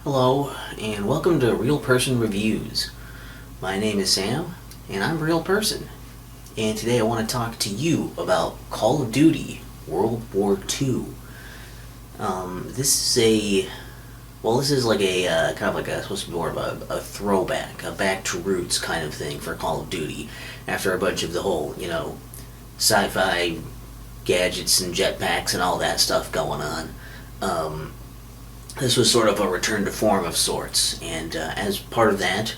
Hello, and welcome to Real Person Reviews. My name is Sam, and I'm a real person. And today I want to talk to you about Call of Duty World War II. This is like a kind of like supposed to be more of a throwback, a back to roots kind of thing for Call of Duty. After a bunch of the whole, sci-fi gadgets and jetpacks and all that stuff going on. This was sort of a return to form of sorts, and as part of that,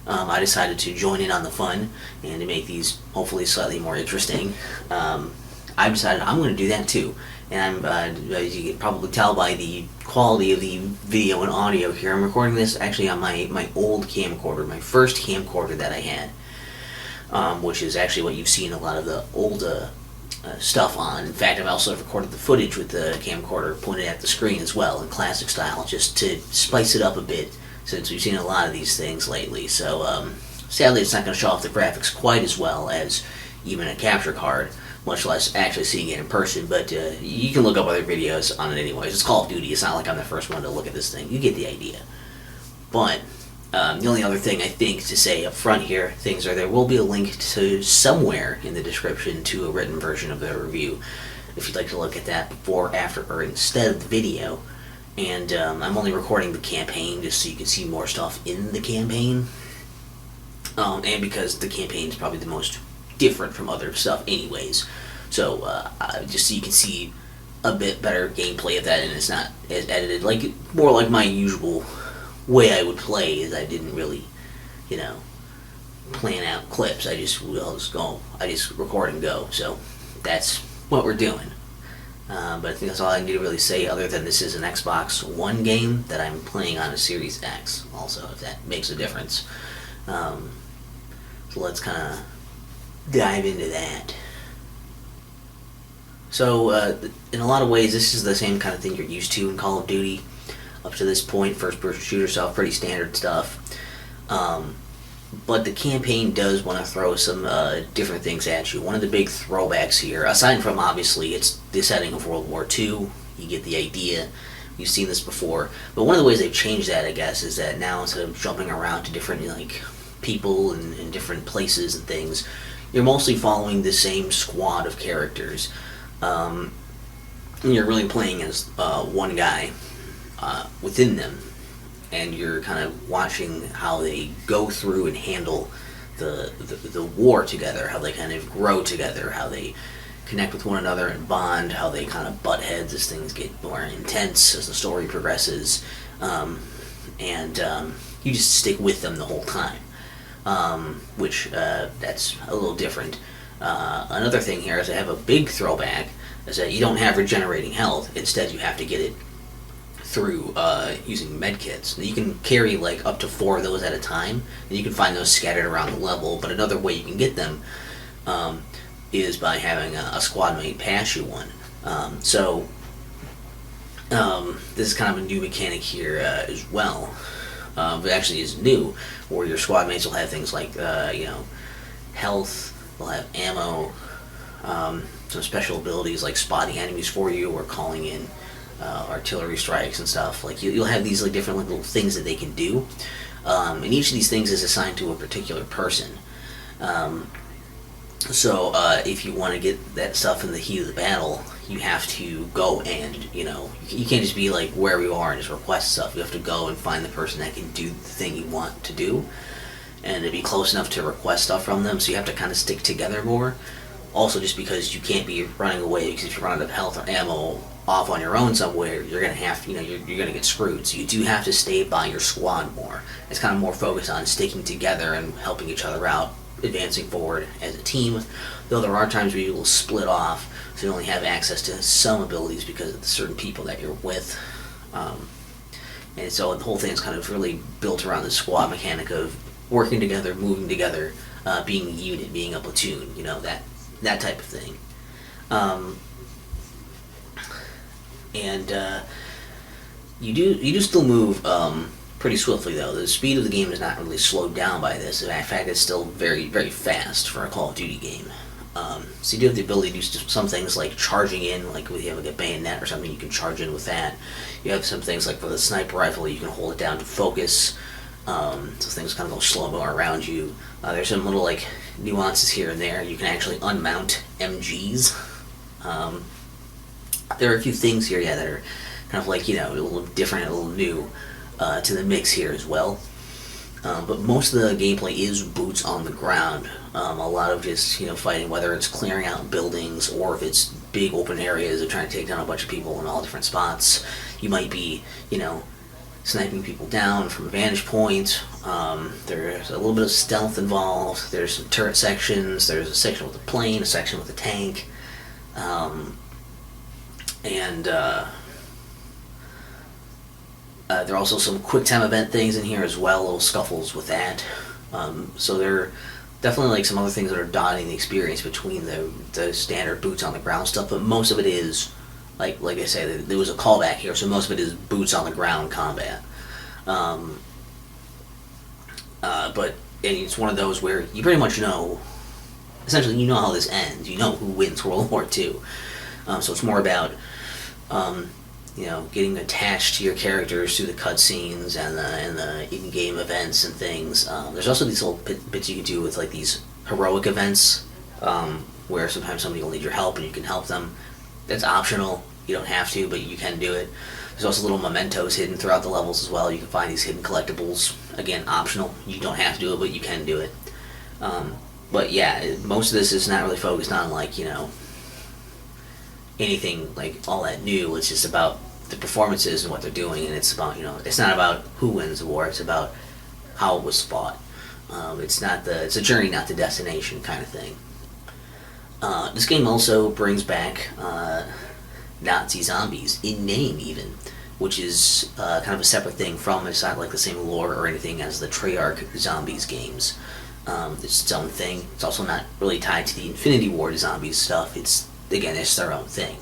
I decided to join in on the fun and to make these hopefully slightly more interesting. I decided I'm going to do that too, and as you can probably tell by the quality of the video and audio here, I'm recording this actually on my old camcorder, my first camcorder that I had, which is actually what you've seen a lot of the old stuff on. In fact, I've also recorded the footage with the camcorder pointed at the screen as well in classic style, just to spice it up a bit, since we've seen a lot of these things lately. So sadly it's not going to show off the graphics quite as well as even a capture card, much less actually seeing it in person, but you can look up other videos on it anyways. It's Call of Duty. It's not like I'm the first one to look at this thing. You get the idea. But the only other thing I think to say up front here, there will be a link to somewhere in the description to a written version of the review, if you'd like to look at that before, after, or instead of the video. And I'm only recording the campaign just so you can see more stuff in the campaign, and because the campaign is probably the most different from other stuff anyways, so just so you can see a bit better gameplay of that, and it's not as edited, more like my usual way I would play. Is I didn't really, plan out clips. I just record and go. So that's what we're doing. But I think that's all I need to really say, other than this is an Xbox One game that I'm playing on a Series X also, if that makes a difference. So let's kind of dive into that. So in a lot of ways, this is the same kind of thing you're used to in Call of Duty. Up to this point, first-person shooter stuff, pretty standard stuff. But the campaign does want to throw some different things at you. One of the big throwbacks here, aside from obviously it's the setting of World War II, you get the idea. You've seen this before. But one of the ways they've changed that, I guess, is that now instead of jumping around to different people and different places and things, you're mostly following the same squad of characters. And you're really playing as one guy within them, and you're kind of watching how they go through and handle the war together, how they kind of grow together, how they connect with one another and bond, how they kind of butt heads as things get more intense as the story progresses, and you just stick with them the whole time, which that's a little different. Another thing here is I have a big throwback, is that you don't have regenerating health. Instead, you have to get it through using medkits. You can carry up to 4 of those at a time, and you can find those scattered around the level. But another way you can get them is by having a squad mate pass you one. This is kind of a new mechanic here as well. It actually is new, where your squad mates will have things like health, they'll have ammo, some special abilities like spotting enemies for you or calling in artillery strikes and stuff. You'll have these different little things that they can do, and each of these things is assigned to a particular person. So if you want to get that stuff in the heat of the battle, you have to go and you can't just be wherever you are and just request stuff. You have to go and find the person that can do the thing you want to do, and to be close enough to request stuff from them. So you have to kind of stick together more. Also, just because you can't be running away, because if you run out of health or ammo off on your own somewhere, you're gonna have you're gonna get screwed. So you do have to stay by your squad more. It's kind of more focused on sticking together and helping each other out, advancing forward as a team. Though there are times where you will split off, so you only have access to some abilities because of the certain people that you're with. And so the whole thing is kind of really built around the squad mechanic of working together, moving together, being a unit, being a platoon. That type of thing. And you do still move pretty swiftly, though. The speed of the game is not really slowed down by this. In fact, it's still very, very fast for a Call of Duty game. So you do have the ability to do some things like charging in, like if you have like a bayonet or something, you can charge in with that. You have some things like for the sniper rifle, you can hold it down to focus, so things kind of go slow-mo around you. There's some little like nuances here and there. You can actually unmount MGs. There are a few things here, yeah, that are kind of like, a little different, a little new to the mix here as well. But most of the gameplay is boots on the ground. A lot of just, fighting, whether it's clearing out buildings or if it's big open areas of trying to take down a bunch of people in all different spots. You might be, sniping people down from a vantage point. There's a little bit of stealth involved. There's some turret sections. There's a section with a plane, a section with a tank. There are also some quick time event things in here as well, little scuffles with that. So there are definitely like some other things that are dotting the experience between the standard boots on the ground stuff, but most of it is, like I say, there was a callback here, so most of it is boots on the ground combat. But it's one of those where you pretty much know, essentially you know how this ends, you know who wins World War II. So it's more about getting attached to your characters through the cutscenes and the in-game events and things. There's also these little bits you can do with like these heroic events, where sometimes somebody will need your help and you can help them. That's optional. You don't have to, but you can do it. There's also little mementos hidden throughout the levels as well. You can find these hidden collectibles. Again, optional. You don't have to do it, but you can do it. But yeah, most of this is not really focused on like, anything like all that new. It's just about the performances and what they're doing, and it's about, it's not about who wins the war. It's about how it was fought. It's a journey, not the destination kind of thing. This game also brings back Nazi zombies in name even, which is kind of a separate thing from, it's not like the same lore or anything as the Treyarch zombies games. It's its own thing. It's also not really tied to the Infinity Ward zombies stuff. It's their own thing.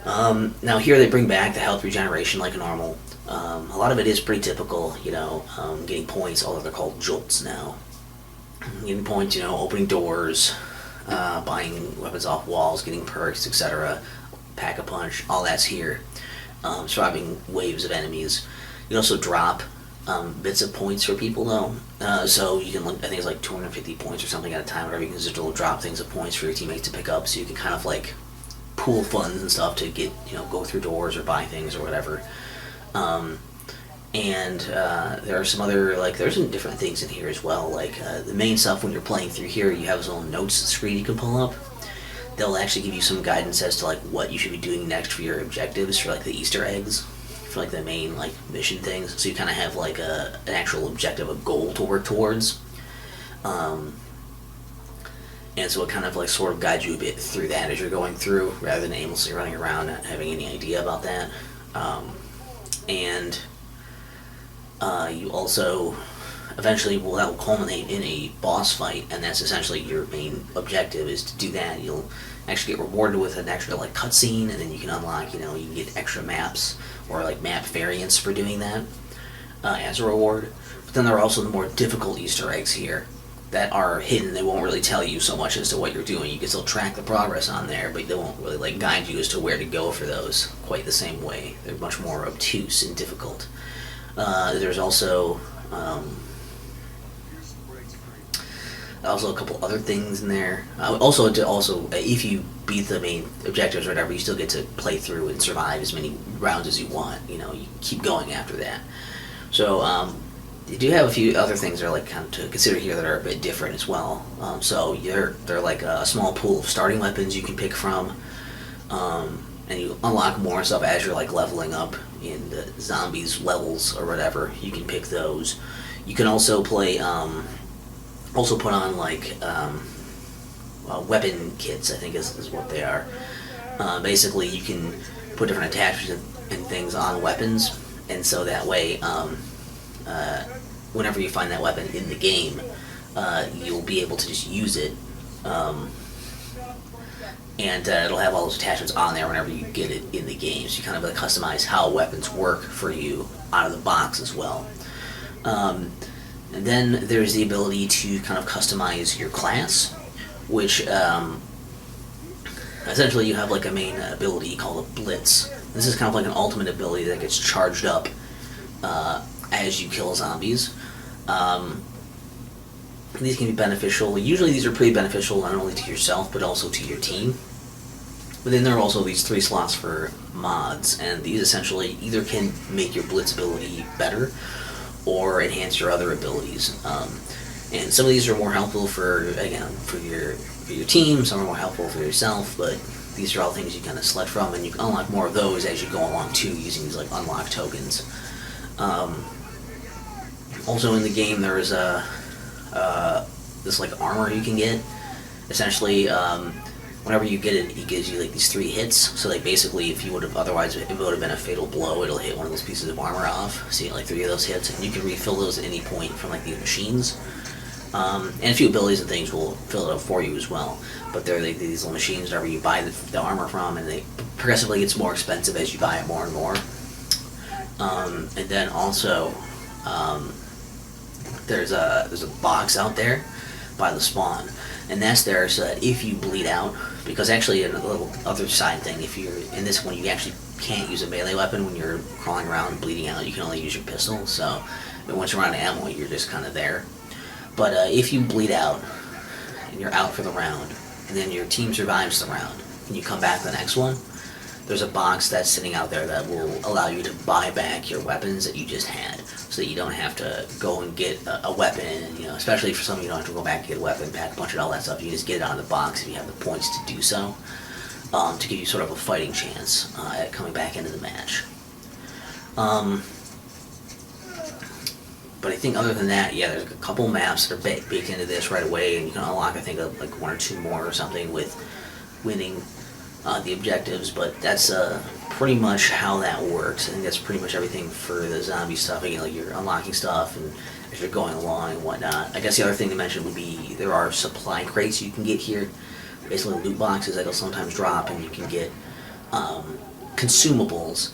Now here they bring back the health regeneration like normal. A lot of it is pretty typical, getting points, although they're called jolts now. Getting points, opening doors, buying weapons off walls, getting perks, etc. Pack-a-punch, all that's here. Surviving waves of enemies. You can also drop bits of points for people though. So you can, I think it's like 250 points or something at a time, whatever. You can just drop things of points for your teammates to pick up, so you can kind of like pool funds and stuff to get, go through doors or buy things or whatever. There are some other, there's some different things in here as well. The main stuff when you're playing through here, you have this little notes screen you can pull up. They'll actually give you some guidance as to what you should be doing next for your objectives, for the Easter eggs, for the main mission things. So you kind of have an actual objective, a goal to work towards. And so it kind of sort of guides you a bit through that as you're going through, rather than aimlessly running around not having any idea about that. You also eventually that will culminate in a boss fight, and that's essentially your main objective, is to do that. You'll actually get rewarded with an extra cutscene, and then you can unlock, you can get extra maps or map variants for doing that as a reward. But then there are also the more difficult Easter eggs here that are hidden. They won't really tell you so much as to what you're doing. You can still track the progress on there, but they won't really guide you as to where to go for those quite the same way. They're much more obtuse and difficult. There's also a couple other things in there. Also, if you beat the main objectives or whatever, you still get to play through and survive as many rounds as you want. You keep going after that. So you do have a few other things that are kind of to consider here that are a bit different as well. So they're like a small pool of starting weapons you can pick from, and you unlock more stuff as you're leveling up in the zombies levels or whatever. You can pick those. You can also play. Also put on weapon kits, I think is what they are. Basically, you can put different attachments and things on weapons, and so that way, whenever you find that weapon in the game, you'll be able to just use it, and it'll have all those attachments on there whenever you get it in the game. So you kind of customize how weapons work for you out of the box as well. And then there's the ability to kind of customize your class. which essentially you have like a main ability called a Blitz. This is kind of like an ultimate ability that gets charged up as you kill zombies. These can be beneficial. Usually these are pretty beneficial not only to yourself but also to your team. But then there are also these 3 slots for mods, and these essentially either can make your Blitz ability better or enhance your other abilities. And some of these are more helpful for your team, some are more helpful for yourself, but these are all things you kind of select from, and you can unlock more of those as you go along too, using these like unlock tokens. Also in the game there is this like armor you can get. Essentially, whenever you get it, it gives you like these 3 hits. So like basically, if you would have otherwise it would have been a fatal blow, it'll hit one of those pieces of armor off. So you get like 3 of those hits, and you can refill those at any point from like these machines. And a few abilities and things will fill it up for you as well. But they're like these little machines wherever you buy the armor from, and they progressively gets more expensive as you buy it more and more. And then also, there's a box out there by the spawn, and that's there so that if you bleed out, because actually a little other side thing, if you're in this one, you actually can't use a melee weapon when you're crawling around bleeding out. You can only use your pistol. So once you're out of ammo, you're just kind of there. But if you bleed out and you're out for the round, and then your team survives the round, and you come back the next one, there's a box that's sitting out there that will allow you to buy back your weapons that you just had, so that you don't have to go and get a weapon, and, especially for some, you don't have to go back and get a weapon, pack a punch, and all that stuff. You just get it out of the box if you have the points to do so, to give you sort of a fighting chance at coming back into the match. But I think other than that, yeah, there's a couple maps that are baked into this right away, and you can unlock, I think, like 1 or 2 more or something with winning the objectives, but that's pretty much how that works. I think that's pretty much everything for the zombie stuff. Again, like you're unlocking stuff and as you're going along and whatnot. I guess the other thing to mention would be there are supply crates you can get here, basically loot boxes that'll sometimes drop, and you can get consumables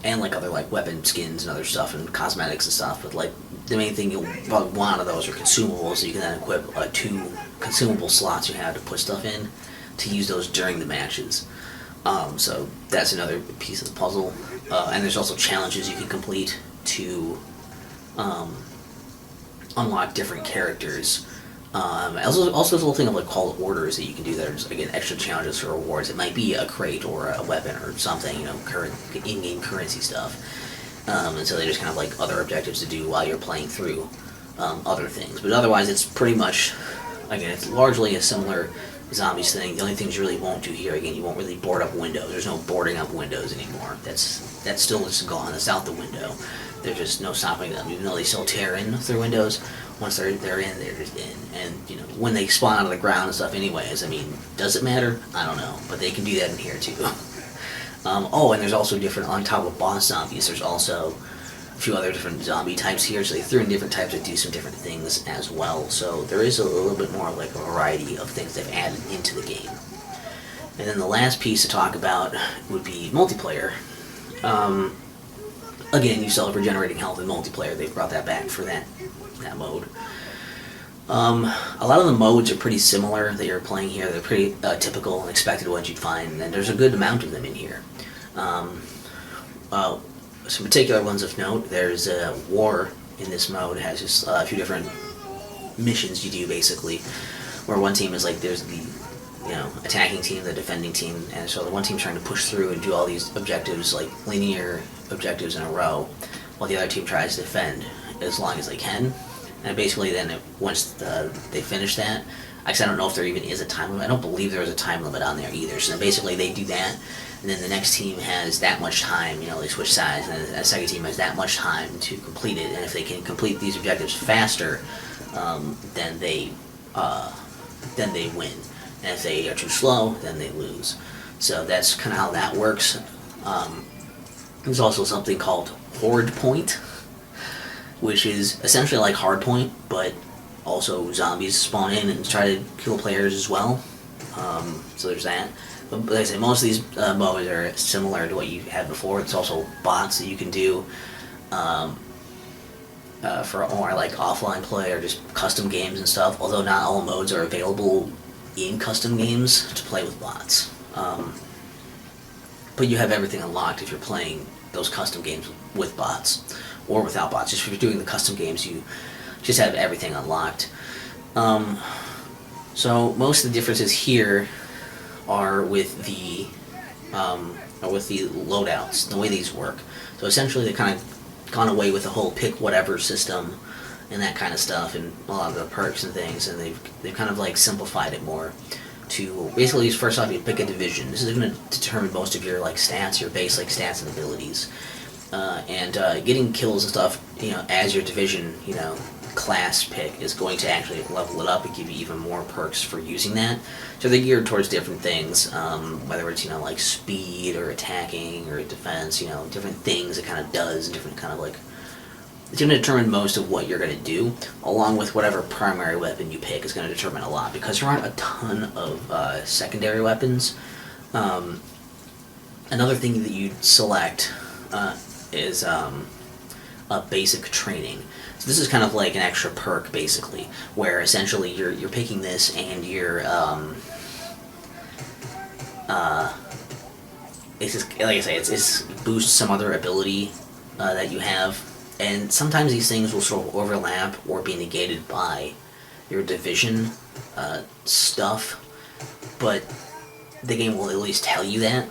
and like other like weapon skins and other stuff and cosmetics and stuff. But like the main thing you'll probably want of those are consumables, so you can then equip 2 consumable slots you have to put stuff in to use those during the matches. So that's another piece of the puzzle. And there's also challenges you can complete to unlock different characters. Also there's a little thing of like called orders that you can do that are just, again, extra challenges for rewards. It might be a crate or a weapon or something, current in-game currency stuff. And so they just kind of like other objectives to do while you're playing through other things. But otherwise it's pretty much, again, it's largely a similar zombies thing. The only things you really won't do here, again, you won't really board up windows. There's no boarding up windows anymore. That's still just gone. It's out the window. There's just no stopping them, even though they still tear in through windows. Once they're in, they're just in. And when they spawn out of the ground and stuff, anyways, I mean, does it matter? I don't know, but they can do that in here too. And there's also different, on top of boss zombies, there's also a few other different zombie types here, so they threw in different types that do some different things as well. So there is a little bit more like a variety of things they've added into the game. And then the last piece to talk about would be multiplayer. Again, you still have regenerating health in multiplayer. They've brought that back for that mode. A lot of the modes are pretty similar that you're playing here. They're pretty typical and expected ones you'd find, and there's a good amount of them in here. Some particular ones of note, there's a war in this mode. It has just a few different missions you do, basically, where one team is like, there's the attacking team, the defending team, and so the one team's trying to push through and do all these objectives, like linear objectives in a row, while the other team tries to defend as long as they can. And basically then once they finish that, actually I don't know if there even is a time limit. I don't believe there is a time limit on there either. So then basically they do that, and then the next team has that much time, they switch sides, and the second team has that much time to complete it, and if they can complete these objectives faster, then they win. And if they are too slow, then they lose. So that's kind of how that works. There's also something called Horde Point, which is essentially like Hardpoint, but also zombies spawn in and try to kill players as well. So there's that. But like I say, most of these modes are similar to what you had before. It's also bots that you can do for more like offline play or just custom games and stuff, although not all modes are available in custom games to play with bots. But you have everything unlocked if you're playing those custom games with bots or without bots. Just if you're doing the custom games, you just have everything unlocked. So most of the differences here are with the loadouts, the way these work. So essentially, they kind of gone away with the whole pick whatever system and that kind of stuff, and a lot of the perks and things, and they've kind of like simplified it more to basically, first off, you pick a division. This is going to determine most of your like stats, your base like stats and abilities, and getting kills and stuff. As your division, class pick is going to actually level it up and give you even more perks for using that. So they're geared towards different things, whether it's like speed or attacking or defense. Different things it kind of does, and different kind of like. It's going to determine most of what you're going to do, along with whatever primary weapon you pick is going to determine a lot, because there aren't a ton of secondary weapons. Another thing that you select is a basic training. So this is kind of like an extra perk, basically, where essentially you're picking this and you're it's just, like I say, it's boosts some other ability that you have. And sometimes these things will sort of overlap or be negated by your division stuff, but the game will at least tell you that,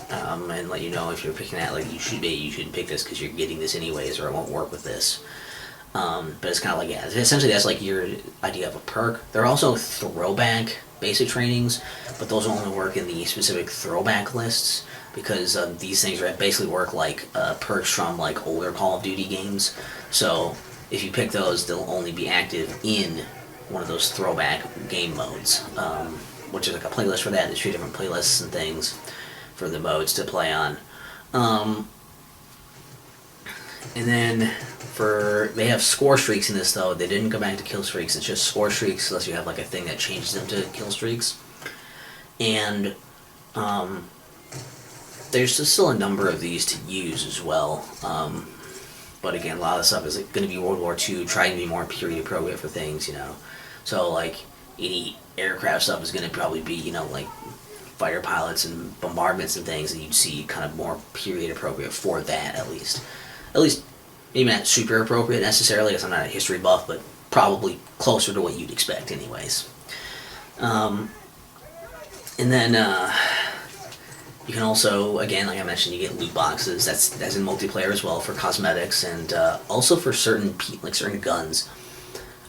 and let you know if you're picking that, like you shouldn't pick this because you're getting this anyways, or it won't work with this. But it's kind of like, essentially that's like your idea of a perk. There are also throwback basic trainings, but those only work in the specific throwback lists, because these things basically work like perks from like older Call of Duty games. So if you pick those, they'll only be active in one of those throwback game modes, which is like a playlist for that. There's 3 different playlists and things for the modes to play on. And then they have score streaks in this, though. They didn't go back to kill streaks. It's just score streaks, unless you have like a thing that changes them to kill streaks. And there's still a number of these to use as well. But again, a lot of the stuff is going to be World War II, trying to be more period appropriate for things, So like any aircraft stuff is going to probably be, like fighter pilots and bombardments and things that you'd see kind of more period appropriate for that, at least. At least, maybe not super appropriate necessarily, because I'm not a history buff, but probably closer to what you'd expect anyways. And then you can also, again, like I mentioned, you get loot boxes. That's in multiplayer as well for cosmetics, and also for certain guns.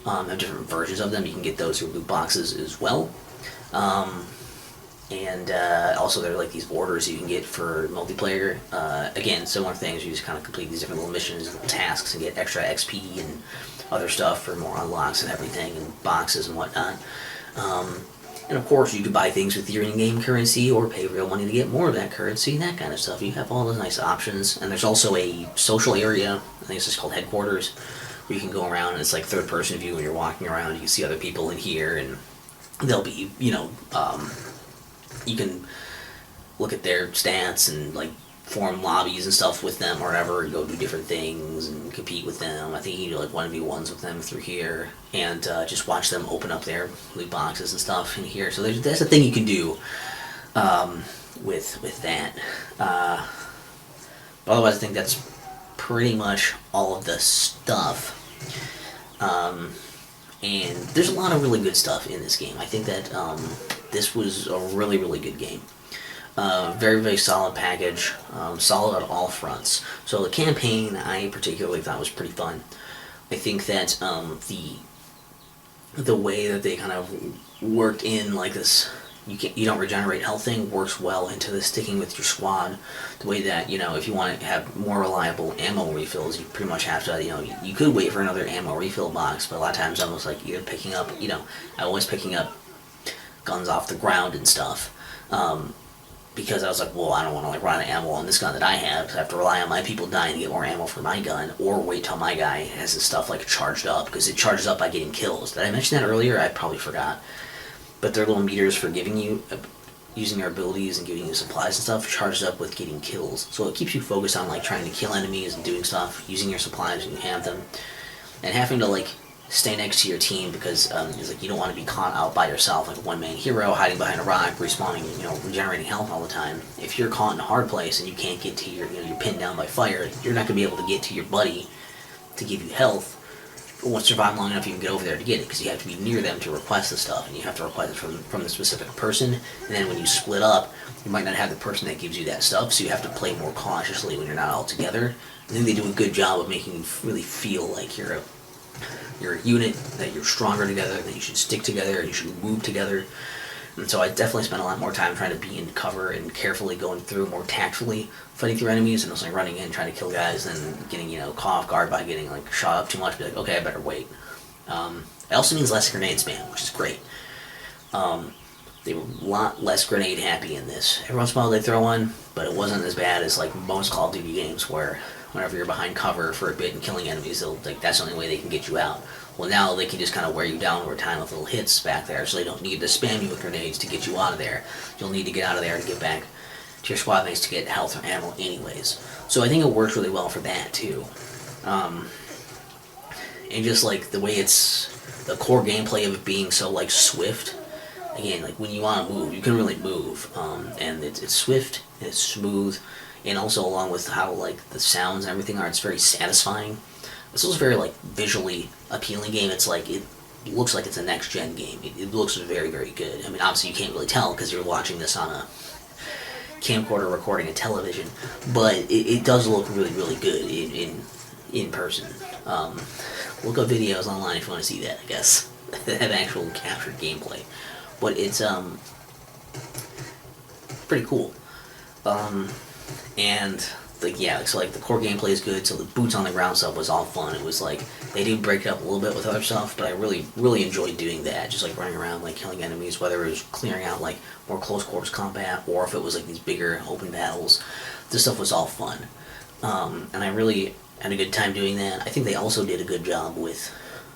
Have different versions of them. You can get those through loot boxes as well. And also there are like these orders you can get for multiplayer. Again, similar things. You just kind of complete these different little missions, little tasks, and get extra XP and other stuff for more unlocks and everything, and boxes and whatnot. And of course, you could buy things with your in-game currency or pay real money to get more of that currency, and that kind of stuff. You have all those nice options. And there's also a social area, I think it's just called headquarters, where you can go around, and it's like third-person view when you're walking around. You can see other people in here, and they'll be, you can look at their stats and like form lobbies and stuff with them or whatever, and go do different things and compete with them. I think you can do like 1v1s with them through here, and just watch them open up their loot boxes and stuff in here. So that's a thing you can do with that. But otherwise, I think that's pretty much all of the stuff. And there's a lot of really good stuff in this game. I think that this was a really, really good game. Very, very solid package, solid on all fronts. So the campaign I particularly thought was pretty fun. I think that the way that they kind of worked in like this, you don't regenerate health thing, works well into the sticking with your squad. The way that, if you want to have more reliable ammo refills, you pretty much have to, you could wait for another ammo refill box, but a lot of times almost like either picking up, I was picking up guns off the ground and stuff. Because I was like, well, I don't want to like run out of ammo on this gun that I have, because I have to rely on my people dying to get more ammo for my gun, or wait till my guy has his stuff like charged up, because it charges up by getting kills. Did I mention that earlier? I probably forgot. But their little meters for giving you, using their abilities and giving you supplies and stuff, charges up with getting kills. So it keeps you focused on like trying to kill enemies and doing stuff, using your supplies when you have them, and having to like stay next to your team because it's like you don't want to be caught out by yourself, like a one-man hero hiding behind a rock, respawning, regenerating health all the time. If you're caught in a hard place and you can't get to you're pinned down by fire, you're not going to be able to get to your buddy to give you health. But once survive long enough, you can get over there to get it because you have to be near them to request the stuff, and you have to request it from the specific person. And then when you split up, you might not have the person that gives you that stuff, so you have to play more cautiously when you're not all together. I think they do a good job of making you really feel like you're a unit, that you're stronger together, that you should stick together, and you should move together. And so I definitely spent a lot more time trying to be in cover and carefully going through, more tactfully fighting through enemies, and also like running in, trying to kill guys, and getting, caught off guard by getting like shot up too much, be like, okay, I better wait. It also means less grenade spam, which is great. They were a lot less grenade happy in this. Every once in a while they throw one, but it wasn't as bad as like most Call of Duty games where whenever you're behind cover for a bit and killing enemies, that's the only way they can get you out. Well, now they can just kind of wear you down over time with little hits back there, so they don't need to spam you with grenades to get you out of there. You'll need to get out of there to get back to your squad mates to get health or ammo anyways. So I think it works really well for that too. And just like the way the core gameplay of it being so like swift. Again, like when you want to move, you can really move, and it's swift, and it's smooth, and also along with how like the sounds and everything are, it's very satisfying. This was a very like visually appealing game. It's like it looks like it's a next gen game. It looks very, very good. I mean, obviously you can't really tell because you're watching this on a camcorder recording a television, but it does look really, really good in person. Look up videos online if you want to see that. I guess that have actual captured gameplay. But it's pretty cool. And like so like the core gameplay is good, so the boots on the ground stuff was all fun. It was like they did break it up a little bit with other stuff, but I really, really enjoyed doing that, just like running around like killing enemies, whether it was clearing out like more close quarters combat or if it was like these bigger open battles. This stuff was all fun. And I really had a good time doing that. I think they also did a good job with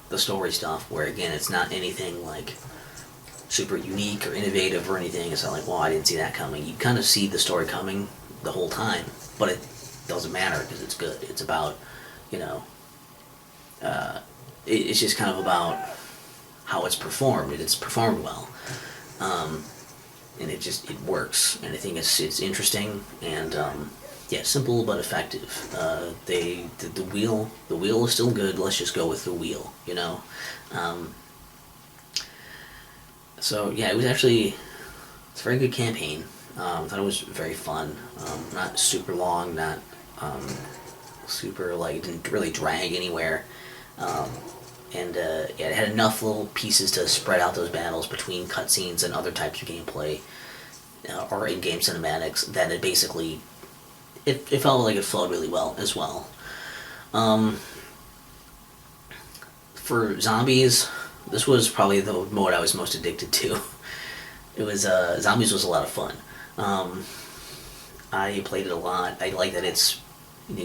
the story stuff, where again it's not anything like super unique or innovative or anything. It's not like, well, I didn't see that coming. You kind of see the story coming the whole time, but it doesn't matter because it's good. It's about, it's just kind of about how it's performed. It's performed well, and it works. And I think it's interesting and simple but effective. The wheel is still good. Let's just go with the wheel, So yeah, it's a very good campaign. I thought it was very fun. Not super long, not super like, didn't really drag anywhere. It had enough little pieces to spread out those battles between cutscenes and other types of gameplay or in-game cinematics that it felt like it flowed really well as well. For zombies, this was probably the mode I was most addicted to. It was zombies was a lot of fun. I played it a lot. I like that it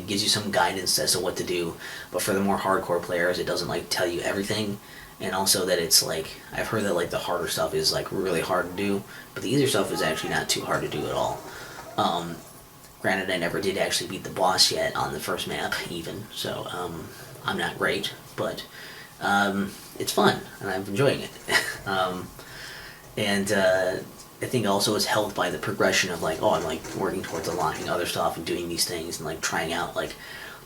gives you some guidance as to what to do, but for the more hardcore players, it doesn't like tell you everything, and also that it's like I've heard that like the harder stuff is like really hard to do, but the easier stuff is actually not too hard to do at all. Granted, I never did actually beat the boss yet on the first map, even, so I'm not great, but it's fun, and I'm enjoying it. I think also it's helped by the progression of like, I'm like working towards unlocking other stuff and doing these things and like trying out like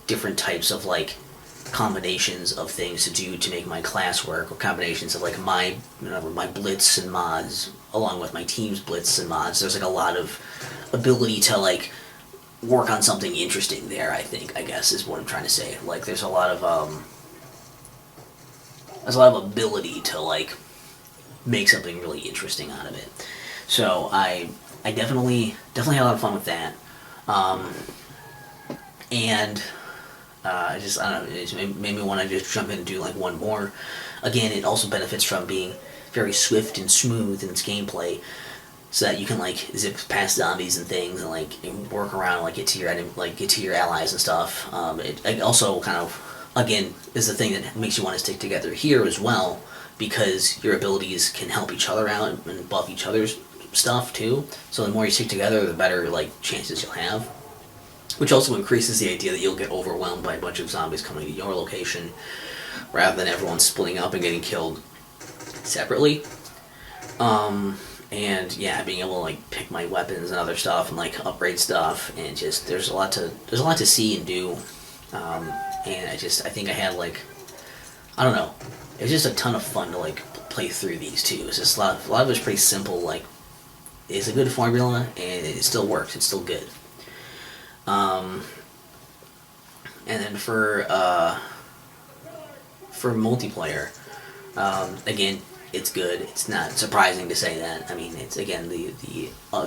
different types of like combinations of things to do to make my class work, or combinations of like my blitz and mods along with my team's blitz and mods. There's like a lot of ability to like work on something interesting there, I guess is what I'm trying to say. Like there's a lot of ability to like make something really interesting out of it. So I definitely had a lot of fun with that. I don't know, it made me want to just jump in and do like one more. Again, it also benefits from being very swift and smooth in its gameplay, so that you can like zip past zombies and things and like work around, like get to your allies and stuff. It also kind of, again, is the thing that makes you want to stick together here as well, because your abilities can help each other out and buff each other's stuff too. So the more you stick together, the better like chances you'll have. which also increases the idea that you'll get overwhelmed by a bunch of zombies coming to your location rather than everyone splitting up and getting killed separately. And yeah, being able to like pick my weapons and other stuff and like upgrade stuff, and just there's a lot to see and do. And I think I had like, I don't know, it was just a ton of fun to like play through these two. It's just a lot of it was pretty simple. Like, it's a good formula and it still works. It's still good. And then for multiplayer, again, it's good. It's not surprising to say that. I mean, it's again the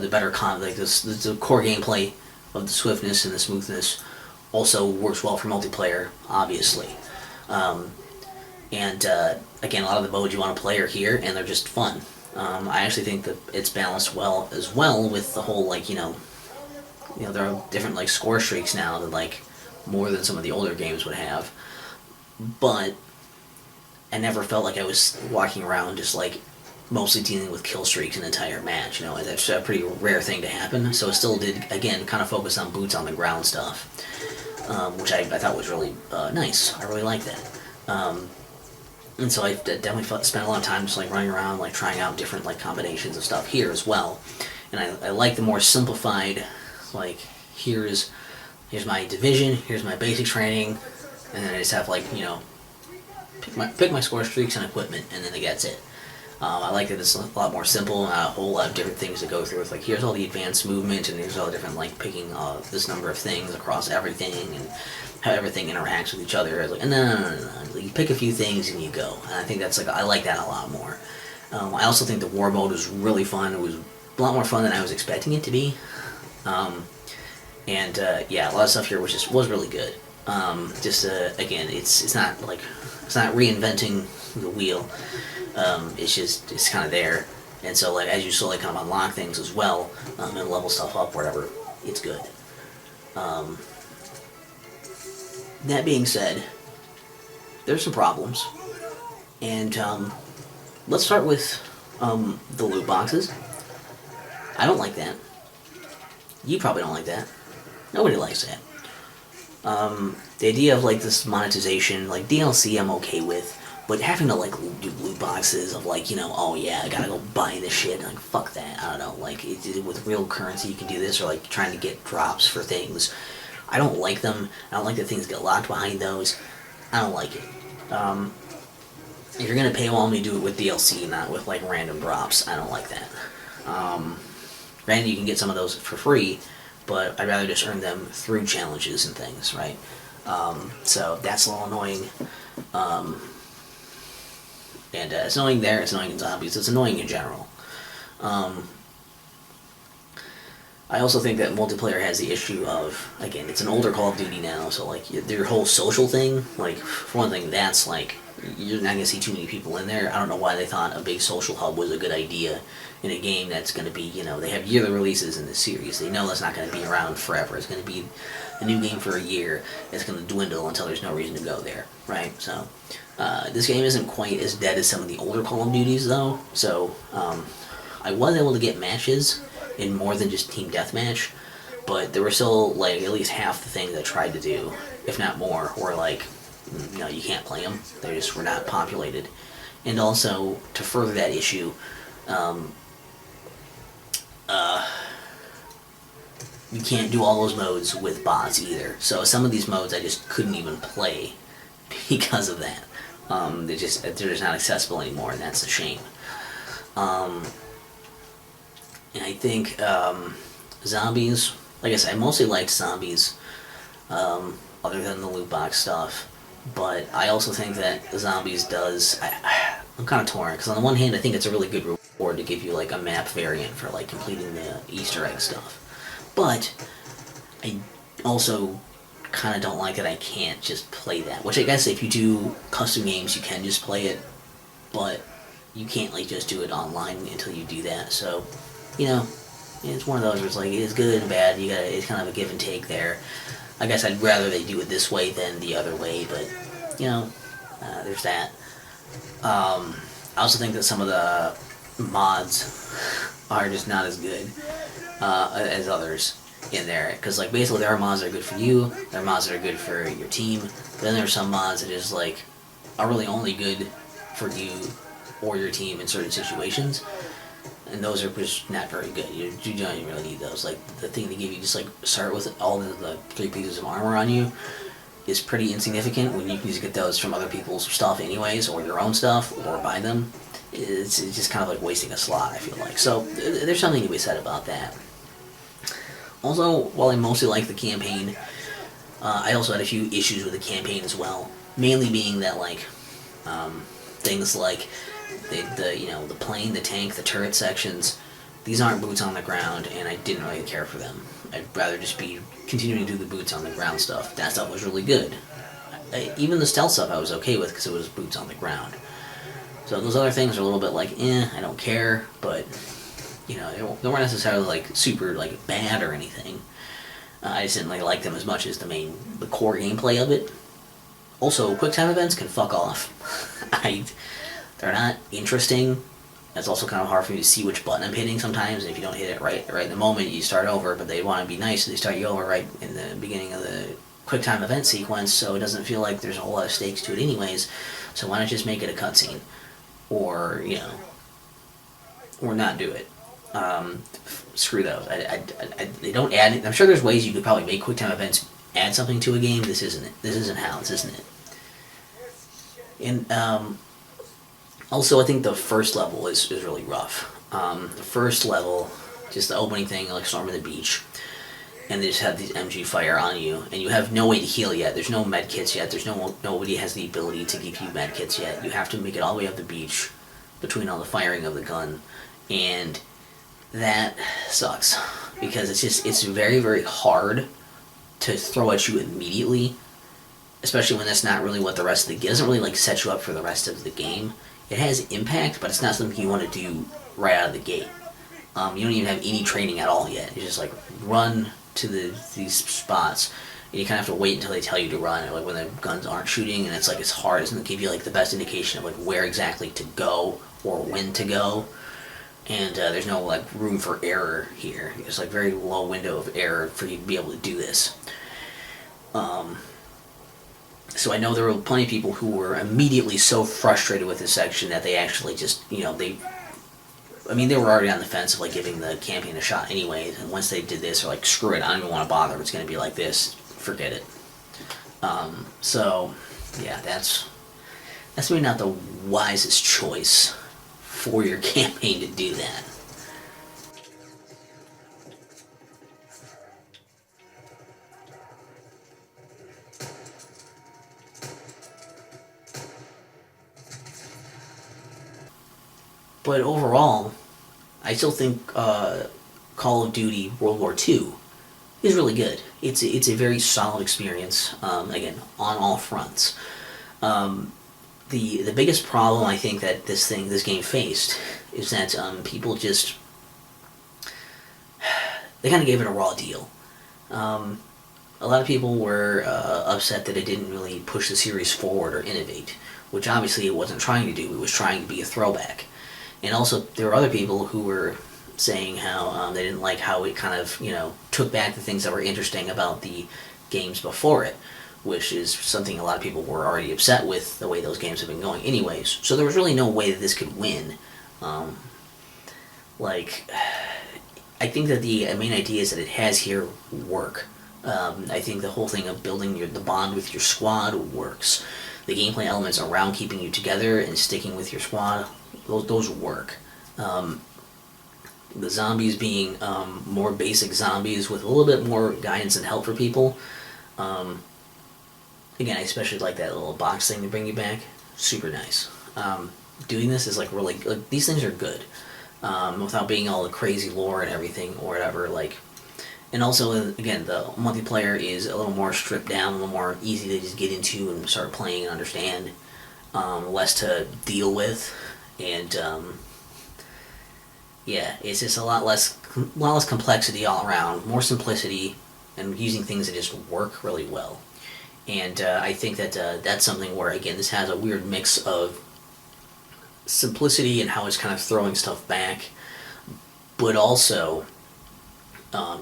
better like the core gameplay of the swiftness and the smoothness also works well for multiplayer, obviously. And again, a lot of the modes you want to play are here, and they're just fun. I actually think that it's balanced well as well with the whole like there are different like score streaks now that like more than some of the older games would have, but I never felt like I was walking around just like mostly dealing with kill streaks an entire match. That's a pretty rare thing to happen. So it still did, again, kind of focus on boots on the ground stuff, which I thought was really nice. I really liked that. And so I definitely spent a lot of time just like running around, like trying out different like combinations of stuff here as well. And I like the more simplified, like here's my division, here's my basic training, and then I just have like pick my score streaks and equipment, and then that's it. I like that it's a lot more simple, not a whole lot of different things to go through. It's like, here's all the advanced movement, and here's all the different, like, picking this number of things across everything, and how everything interacts with each other. It's like, no. You pick a few things and you go. And I think that's, like, I like that a lot more. I also think the war mode was really fun. It was a lot more fun than I was expecting it to be. Yeah, a lot of stuff here was really good. Again, it's not reinventing the wheel. It's kind of there, and so like as you slowly kind of unlock things as well, and level stuff up, whatever, it's good. That being said, there's some problems, and let's start with the loot boxes. I don't like that. You probably don't like that. Nobody likes that. The idea of like this monetization, like DLC, I'm okay with, but having to like do loot boxes of like oh yeah, I gotta go buy this shit, like fuck that. I don't know, like with real currency you can do this, or like trying to get drops for things. I don't like them. I don't like that things get locked behind those. I don't like it. If you're gonna paywall me, do it with DLC, not with like random drops. I don't like that. Granted, you can get some of those for free, but I'd rather just earn them through challenges and things, right? So that's a little annoying. And it's annoying there, it's annoying in zombies, it's annoying in general. I also think that multiplayer has the issue of, again, it's an older Call of Duty now, so like their whole social thing, like for one thing, that's like, you're not going to see too many people in there. I don't know why they thought a big social hub was a good idea in a game that's going to be, they have yearly releases in this series. They know that's not going to be around forever. It's going to be a new game for a year. It's going to dwindle until there's no reason to go there, right? So, this game isn't quite as dead as some of the older Call of Duties, though. So, I was able to get matches in more than just Team Deathmatch, but there were still, like, at least half the things I tried to do, if not more, were like, you can't play them. They just were not populated. And also, to further that issue, you can't do all those modes with bots either. So some of these modes I just couldn't even play because of that. They're just not accessible anymore, and that's a shame. And I think zombies, like I said, I mostly liked zombies, other than the loot box stuff. But I also think that zombies does, I'm kind of torn, because on the one hand I think it's a really good reward to give you like a map variant for like completing the Easter egg stuff. But I also kind of don't like that I can't just play that, which I guess if you do custom games you can just play it, but you can't like just do it online until you do that. So, it's one of those where it's like, it's good and bad, it's kind of a give and take there. I guess I'd rather they do it this way than the other way, but, there's that. I also think that some of the mods are just not as good as others. in there, because like basically there are mods that are good for you, there are mods that are good for your team, but then there are some mods that is like are really only good for you or your team in certain situations, and those are just not very good. You don't even really need those. Like the thing they give you, just like start with all the 3 pieces of armor on you, is pretty insignificant when you can just get those from other people's stuff anyways, or your own stuff, or buy them. It's just kind of like wasting a slot, I feel like. So there's something to be said about that. Also, while I mostly like the campaign, I also had a few issues with the campaign as well. Mainly being that like things like the plane, the tank, the turret sections. These aren't boots on the ground, and I didn't really care for them. I'd rather just be continuing to do the boots on the ground stuff. That stuff was really good. Even the stealth stuff I was okay with because it was boots on the ground. So those other things are a little bit like, I don't care, but they weren't necessarily like super like bad or anything. I just didn't like them as much as the core gameplay of it. Also, quick time events can fuck off. They're not interesting. It's also kind of hard for me to see which button I'm hitting sometimes, and if you don't hit it right in the moment, you start over, but they want to be nice, so they start you over right in the beginning of the quick time event sequence, so it doesn't feel like there's a whole lot of stakes to it anyways, so why not just make it a cutscene? Or, or not do it. Screw those. They don't add. I'm sure there's ways you could probably make quick time events add something to a game. This isn't it. This isn't how. This isn't it. And also, I think the first level is really rough. The first level, just the opening thing, like storming the beach, and they just have these MG fire on you, and you have no way to heal yet. There's no med kits yet. There's nobody has the ability to give you med kits yet. You have to make it all the way up the beach between all the firing of the gun, and that sucks because it's very, very hard to throw at you immediately, especially when that's not really what the rest of the game. It doesn't really like set you up for the rest of the game. It has impact, but it's not something you want to do right out of the gate. You don't even have any training at all yet. You just like run to these spots, and you kind of have to wait until they tell you to run, like when the guns aren't shooting, and it's like it's hard. It doesn't give you like the best indication of like where exactly to go or when to go, and there's no like room for error here. It's like very low window of error for you to be able to do this. So I know there were plenty of people who were immediately so frustrated with this section that they actually just, they were already on the fence of like giving the campaign a shot anyways, and once they did this, they're like, screw it, I don't even want to bother, it's going to be like this, forget it. So, yeah, that's maybe not the wisest choice for your campaign to do that. But overall, I still think Call of Duty World War II is really good. It's a very solid experience, again, on all fronts. The biggest problem I think that this game faced is that people just, they kind of gave it a raw deal. A lot of people were upset that it didn't really push the series forward or innovate, which obviously it wasn't trying to do. It was trying to be a throwback. And also, there were other people who were saying how they didn't like how it kind of, took back the things that were interesting about the games before it, which is something a lot of people were already upset with the way those games have been going anyways. So there was really no way that this could win. I think that the main ideas that it has here work. I think the whole thing of building the bond with your squad works. The gameplay elements around keeping you together and sticking with your squad, those work. The zombies being more basic zombies with a little bit more guidance and help for people. Again, I especially like that little box thing to bring you back. Super nice. Doing this is really, these things are good. Without being all the crazy lore and everything or whatever, and also, again, the multiplayer is a little more stripped down, a little more easy to just get into and start playing and understand. Less to deal with, and yeah, it's just a lot less complexity all around, more simplicity, and using things that just work really well. And I think that that's something where, again, this has a weird mix of simplicity and how it's kind of throwing stuff back, but also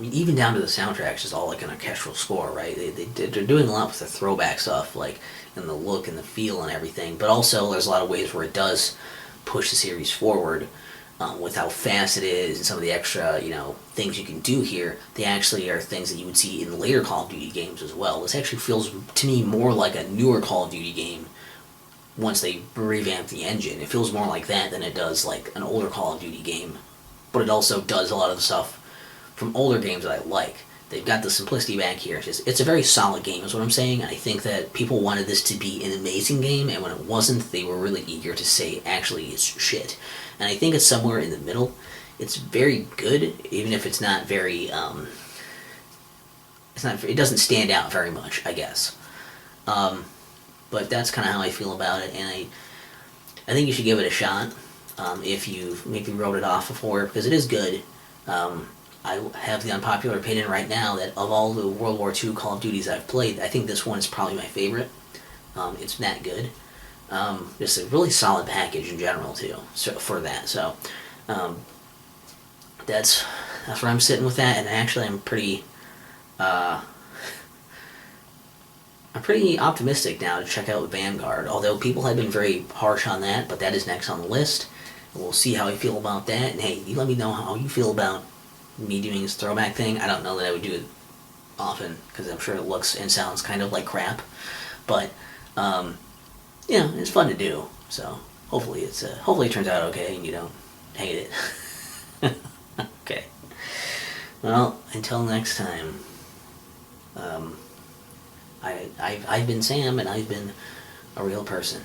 even down to the soundtracks is all like an orchestral score, right? They're doing a lot with the throwback stuff, like in the look and the feel and everything. But also, there's a lot of ways where it does push the series forward with how fast it is and some of the extra, things you can do here. They actually are things that you would see in later Call of Duty games as well. This actually feels to me more like a newer Call of Duty game once they revamp the engine. It feels more like that than it does like an older Call of Duty game. But it also does a lot of the stuff from older games that I like. They've got the simplicity back here. It's a very solid game, is what I'm saying. I think that people wanted this to be an amazing game, and when it wasn't, they were really eager to say, actually, it's shit. And I think it's somewhere in the middle. It's very good, even if it's not very, it doesn't stand out very much, I guess. But that's kind of how I feel about it, and I think you should give it a shot if you've maybe wrote it off before, because it is good. I have the unpopular opinion right now that of all the World War II Call of Duties I've played, I think this one is probably my favorite. It's that good. Just a really solid package in general too. So for that, that's where I'm sitting with that. And actually, I'm pretty optimistic now to check out Vanguard. Although people have been very harsh on that, but that is next on the list. We'll see how I feel about that. And hey, you let me know how you feel about me doing this throwback thing. I don't know that I would do it often because I'm sure it looks and sounds kind of like crap, but it's fun to do. So hopefully it turns out okay and you don't hate it. Okay. Well, until next time. I've been Sam, and I've been a real person.